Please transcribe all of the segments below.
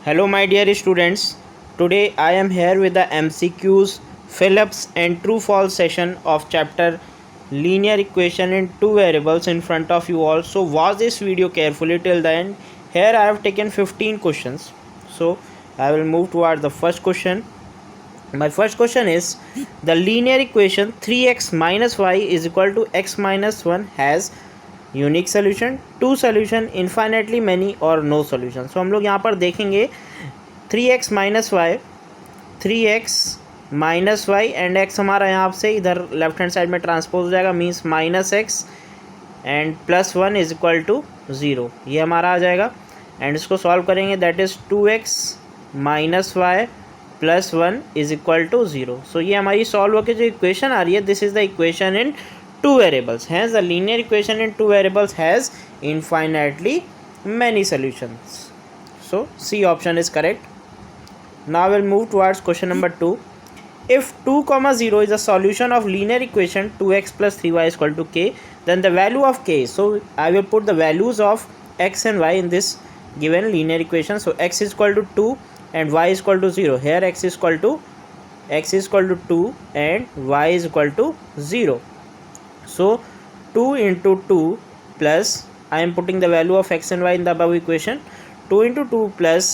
Hello, my dear students. Today I am here with the MCQs, fill-ups, and true-false session of chapter linear equation in two variables in front of you all. So watch this video carefully till the end. Here I have taken 15 questions. So I will move towards the first question. My first question is the linear equation 3x minus y is equal to x minus 1 has unique solution, two solution, infinitely many और no solution. So हम लोग यहाँ पर देखेंगे 3x minus Y and x हमारा यहाँ से इधर लेफ्ट हैंड साइड में ट्रांसपोज हो जाएगा, means minus x and plus 1 is equal to 0. ये हमारा आ जाएगा एंड इसको सॉल्व करेंगे, that is 2x minus y plus 1 is equal to 0. So ये हमारी सॉल्व होकर जो इक्वेशन आ रही है, this is the equation in two variables. Hence the linear equation in two variables has infinitely many solutions. So C option is correct. Now we'll move towards question number 2. If 2 comma 0 is a solution of linear equation 2x plus 3y is equal to k, then the value of k. So I will put the values of x and y in this given linear equation. So x is equal to 2 and y is equal to 0. Here x is equal to 2 and y is equal to 0. So 2 into 2 plus, I am putting the value of x and y in the above equation, 2 into 2 plus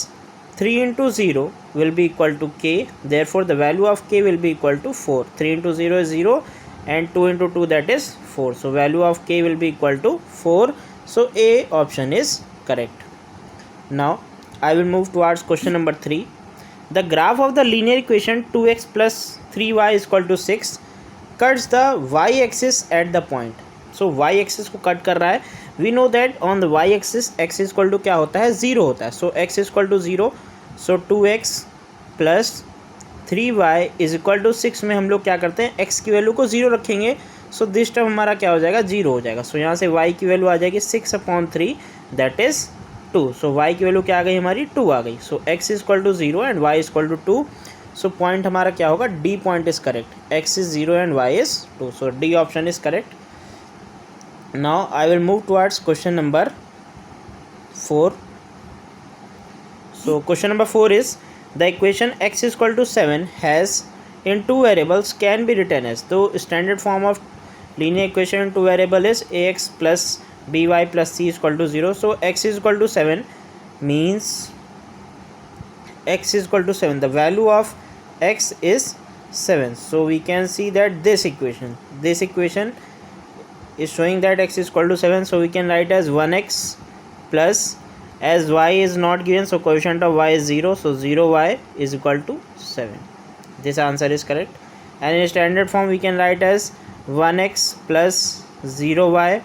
3 into 0 will be equal to k. Therefore the value of k will be equal to 4. 3 into 0 is 0 and 2 into 2, that is 4. So value of k will be equal to 4. So A option is correct. Now I will move towards question number 3. The graph of the linear equation 2x plus 3y is equal to 6 cuts the y axis at the point. So y axis को cut कर रहा है. We know that on the y axis x is equal to क्या होता है, 0 होता है. So x is equal to 0. So 2x plus 3y is equal to 6 में हम लोग क्या करते हैं, x की वैल्यू को 0 रखेंगे. सो दिस टर्म हमारा क्या हो जाएगा, 0 हो जाएगा. सो यहाँ से y की वैल्यू आ जाएगी 6/3, दैट इज़ 2. सो y की वैल्यू क्या आ गई हमारी, 2 आ गई. So x is equal to 0 and y is equal to 2. So point हमारा क्या होगा, D point is correct. x is 0 and y is 2. So D option is correct. Now I will move towards question number 4. So question number 4 is the equation x is equal to 7 has in two variables can be written as, though standard form of linear equation in two variable is ax plus by plus c is equal to 0. So x is equal to 7 means x is equal to 7. The value of x is 7. So we can see that this equation is showing that x is equal to 7. So we can write as 1x plus, as y is not given, so coefficient of y is 0. So 0y is equal to 7. This answer is correct. And in standard form we can write as 1x plus 0y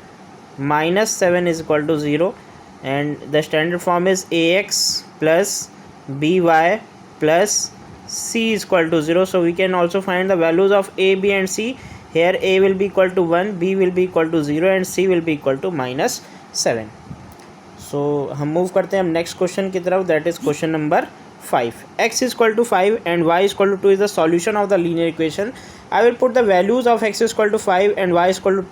minus 7 is equal to 0. And the standard form is ax plus by plus c is equal to 0. So we can also find the values of a, b and c. Here a will be equal to 1, b will be equal to 0 and c will be equal to minus 7. So हम move करते हैं हम next question की तरफ, that is question number 5. x is equal to 5 and y is equal to 2 is the solution of the linear equation. I will put the values of x is equal to 5 and y is equal to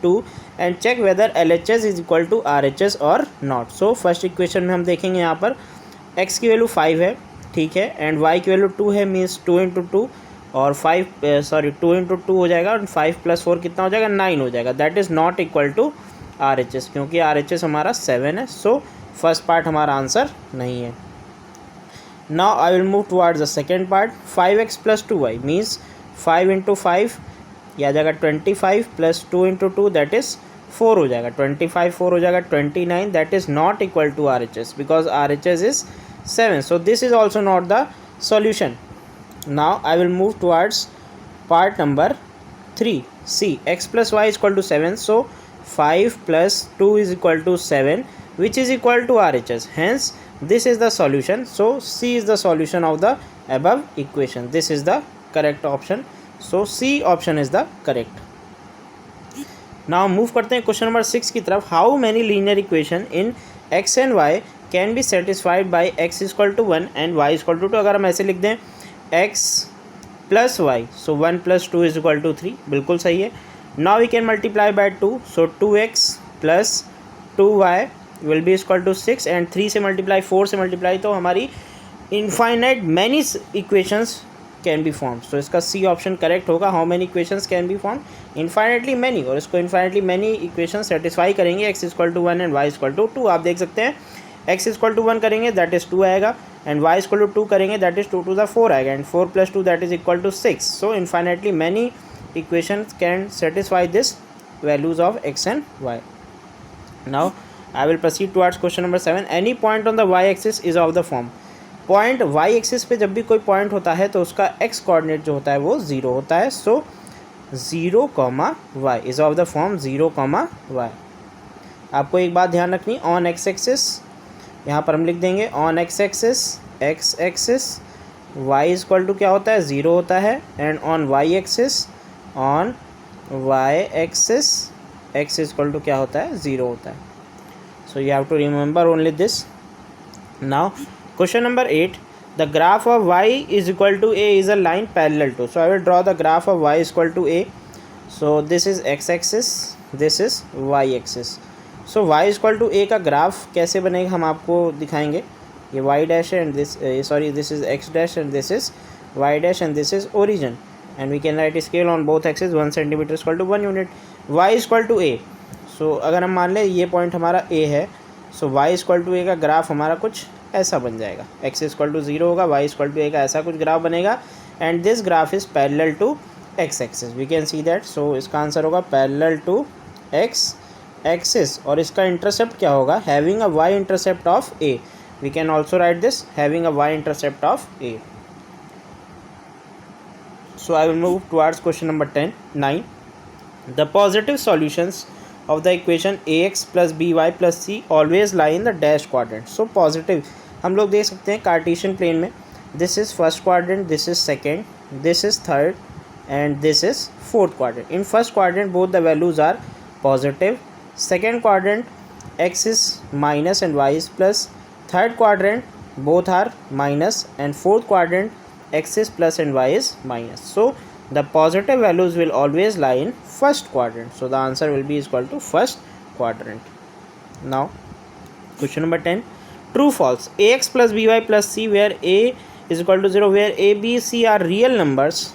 2 and check whether LHS is equal to RHS or not. So first equation में हम देखेंगे यहाँ पर x की value 5 है, ठीक है, and y की वैल्यू 2 है, मीन्स 2 इंटू 2 और 2 इंटू 2 हो जाएगा और 5 प्लस 4 कितना हो जाएगा, 9 हो जाएगा. That is not equal to RHS क्योंकि RHS हमारा 7 है. सो फर्स्ट पार्ट हमारा आंसर नहीं है. Now I will move towards the second part. 5x plus 2y means 5 into 5 ये आ जाएगा 25 plus 2 into 2 that is 4 हो जाएगा. 25 4 हो जाएगा 29, that is not equal to RHS because RHS is 7. So this is also not the solution. Now I will move towards part number 3. C, x plus y is equal to 7. So 5 plus 2 is equal to 7 which is equal to RHS. Hence this is the solution. So C is the solution of the above equation. This is the correct option. So C option is the correct. Now move करते हैं question number 6 की तरफ. How many linear equation in x and y can be satisfied by x is equal to 1 and y is equal to 2. अगर हम ऐसे लिख दें x plus y, so 1 plus 2 is equal to 3. बिल्कुल सही है. Now we can multiply by 2. So 2x plus 2y will be equal to 6 and 3 से multiply 4 से मल्टीप्लाई तो हमारी infinite many equations can be form. तो इसका सी ऑप्शन करेक्ट होगा। How many equations can be form? Infinitely many, और इसको infinitely many equation satisfy करेंगे। X equal to 1 and y equal to 2। आप देख सकते हैं एक्स इक्वल टू 1 करेंगे दैट इज़ 2 आएगा, एंड वाई इक्वल टू 2 करेंगे दैट इज़ 2 टू द 4 आएगा, and 4 + 2 that is equal to 6। So infinitely many equations can satisfy this values of x and y. Now I will proceed towards question number 7. Any point on the y axis is of the form. Point y axis पे जब भी कोई point होता है तो उसका x coordinate जो होता है वो 0 होता है. So 0, y is of the form 0, y. आपको एक बात ध्यान रखनी, ऑन एक्स एक्सिस यहाँ पर हम लिख देंगे on x axis x axis y equal to क्या होता है 0 होता है, and on y axis on y axis x equal to क्या होता है 0 होता है. So you have to remember only this. Now question number 8. The graph of y is equal to a is a line parallel to. So I will draw the graph of y equal to a. So this is x axis, this is y axis. So y equal to a का graph कैसे बनेगा हम आपको दिखाएंगे. ये y dash है and this this is x dash and this is y dash and this is origin, and we can write scale on both axes 1 centimeter equal to 1 unit. y equal to a. so अगर हम मान लें ये point हमारा a है, so y equal to a का graph हमारा कुछ ऐसा बन जाएगा. x equal to 0 होगा, y equal to a का ऐसा कुछ ग्राफ बनेगा, and this graph is parallel to x axis. we can see that. so इसका आंसर होगा parallel to x axis, और इसका इंटरसेप्ट क्या होगा, having a y intercept of a. we can also write this having a y intercept of a. So I will move towards question number 9. The positive solutions of the equation ax plus by plus c always lie in the dash quadrant. So positive हम लोग देख सकते हैं Cartesian plane में. This is first quadrant, this is second, this is third, and this is fourth quadrant. In first quadrant both the values are positive. Second quadrant x is minus and y is plus. Third quadrant both are minus, and fourth quadrant x is plus and y is minus. So the positive values will always lie in first quadrant. So the answer will be equal to first quadrant. Now question number 10. True false. Ax plus by plus c where a is equal to 0, where a, b, c are real numbers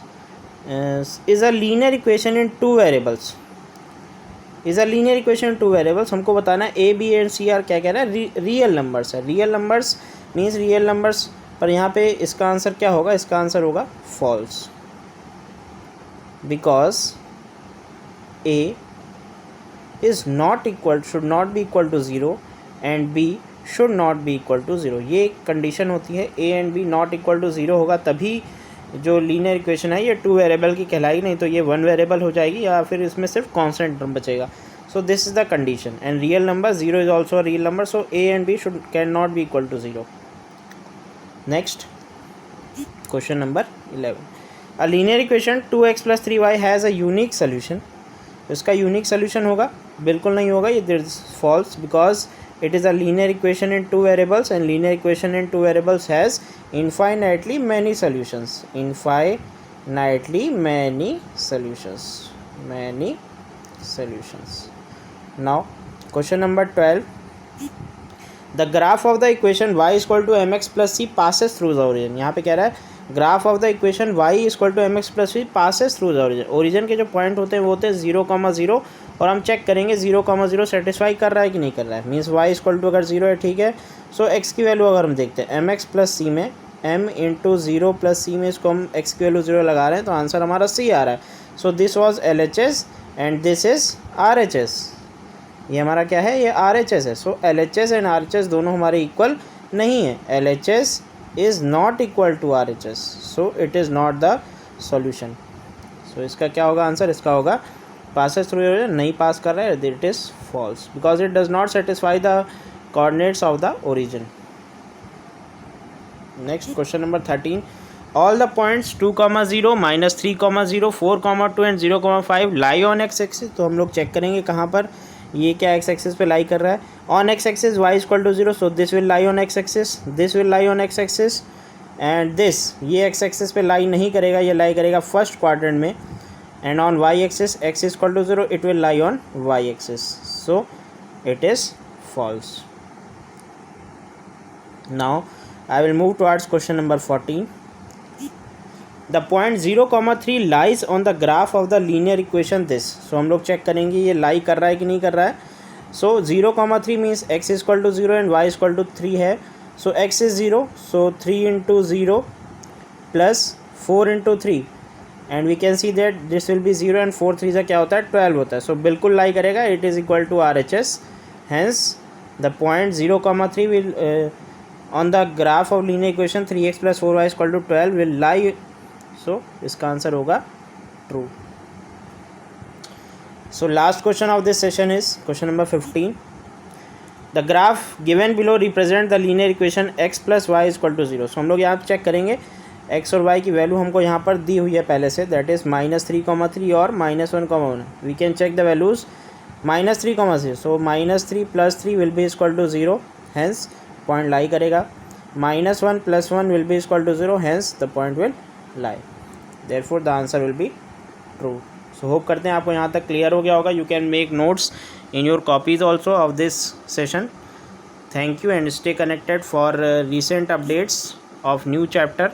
is a linear equation in two variables. is a linear equation in two variables. हमको बताना है a, b and c are क्या कह रहा है, real numbers है. Real numbers means real numbers, पर यहाँ पे इसका आंसर क्या होगा, इसका आंसर होगा false, because a is not equal, should not be equal to 0 and b should not be equal to 0. ये कंडीशन होती है. a and b not equal to 0 होगा तभी जो लीनियर इक्वेशन है ये 2 वेरिएबल की कहलाएगी, नहीं तो ये 1 वेरिएबल हो जाएगी या फिर इसमें सिर्फ कांस्टेंट टर्म बचेगा. So this is the condition, and real number 0 is also a real number. So a and b should can not be equal to 0. Next, question number 11. A linear equation 2x plus 3y has a unique solution. इसका unique solution होगा, बिल्कुल नहीं होगा, ये this false, because it is a linear equation in 2 variables, and linear equation in 2 variables has infinitely many solutions. Infinitely many solutions. Now question number 12. The graph of the equation y equal to m x plus c passes through the origin. यहाँ पे कह रहा है graph of the equation y equal to m x plus c passes through the origin. Origin के जो point होते हैं वो होते हैं 0, 0, और हम चेक करेंगे 0, 0 सेटिस्फाई कर रहा है कि नहीं कर रहा है. मीन्स y इक्वल टू अगर 0 है, ठीक है. सो x की वैल्यू अगर हम देखते हैं एम एक्स प्लस सी में, m इंटू 0 प्लस सी में इसको हम x की वैल्यू 0 लगा रहे हैं तो आंसर हमारा C आ रहा है. So this was LHS and this is RHS. ये हमारा क्या है, ये RHS है. सो LHS एंड RHS दोनों हमारे इक्वल नहीं है. LHS is not equal to RHS, so it is not the solution. So इसका क्या होगा आंसर, इसका होगा पासेस थ्रू, नहीं पास कर रहा है, it is false, because it does not satisfy the coordinates of the origin. Next question number 13. All the points 2, 0, -3, 0, 4, 2 and 0, 5 lie on x axis. तो हम लोग चेक करेंगे कहाँ पर ये क्या एक्स एक्सिस पे लाई कर रहा है. On x axis y equal to 0, so this will lie on x axis, this will lie on x axis, and this ये एक्स एक्सिस पे लाई नहीं करेगा, ये लाई करेगा फर्स्ट क्वाड्रेंट में. And on y axis x equal to 0, it will lie on y axis, so it is false. Now I will move towards question number 14. The point 0,3 lies on the graph of the linear equation this. So हम लोग check करेंगे ये लाई कर रहा है कि नहीं कर रहा है. So 0,3 means x is equal to 0 and y is equal to 3 है. So x is 0, so 3 into 0 plus 4 into 3 and we can see that this will be 0 and 4 3 से क्या होता है 12 होता है. So बिल्कुल लाई करेगा. It is equal to RHS. Hence the point 0,3 will on the graph of linear equation 3x plus 4y is equal to 12 will lie. So इसका answer होगा true. So last question of this session is question number 15. The graph given below represent the linear equation x plus y is equal to 0. So हम लोग यहाँ check करेंगे x और y की value हमको यहाँ पर दी हुई है पहले से, दैट इज़ -3,3 और -1,1. We can check the values. -3,0. So -3 + 3 will be equal to 0. Hence point lie करेगा. -1 + 1 will be equal to 0. Hence the point will lie. Therefore the answer will be true. So hope करते हैं आपको यहाँ तक clear हो गया होगा. You can make notes in your copies also of this session. Thank you and stay connected for recent updates of new chapter.